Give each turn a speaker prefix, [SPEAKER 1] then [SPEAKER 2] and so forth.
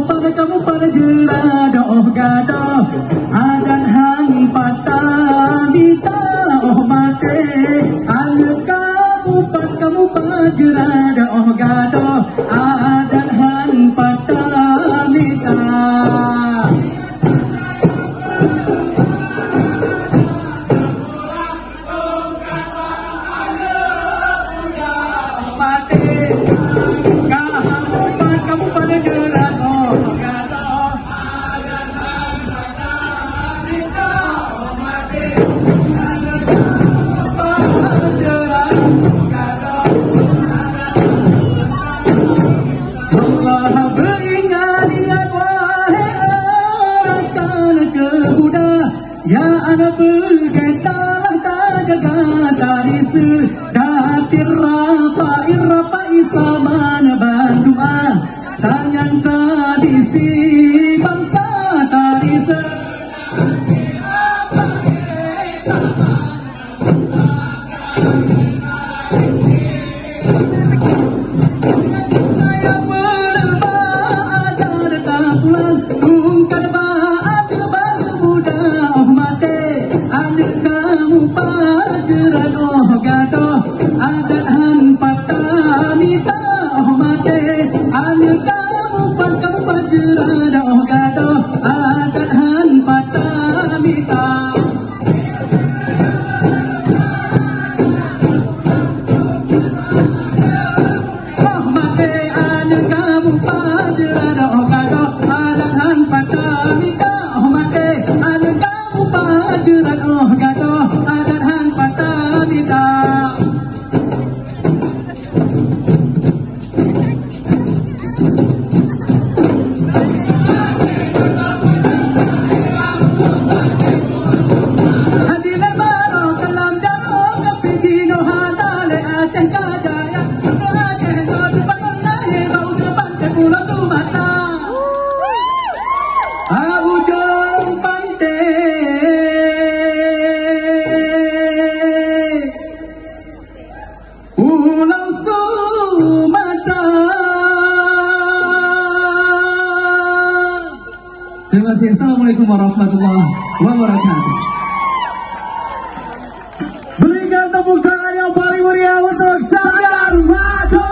[SPEAKER 1] kamu pada jerada oh gada adan hang patah bita oh mate ayo kamu pada jerada oh gada adan hang patah bita Ya anak bergaitalah tak jaga taris datir rapa isaman bandua tangan tradisi bangsa taris saya berbah ada datang pulang tungkan pageran oh gado adat han patah mita oh mate ane kamu pageran oh gado adat han patah mita oh mate ane kamu pageran oh gado adat han patah mita oh mate ane kamu pageran oh gado adat han patah mita hadilah baro dalam jaro kepidino hadale aceh kajaya aceh no cepat naik bau depan ke pulau Sumatera ujung pantai Pulau Sumatera. Terima kasih. Assalamualaikum warahmatullahi wabarakatuh.
[SPEAKER 2] Berikan tepuk tangan yang paling meriah untuk Sanggar Maco.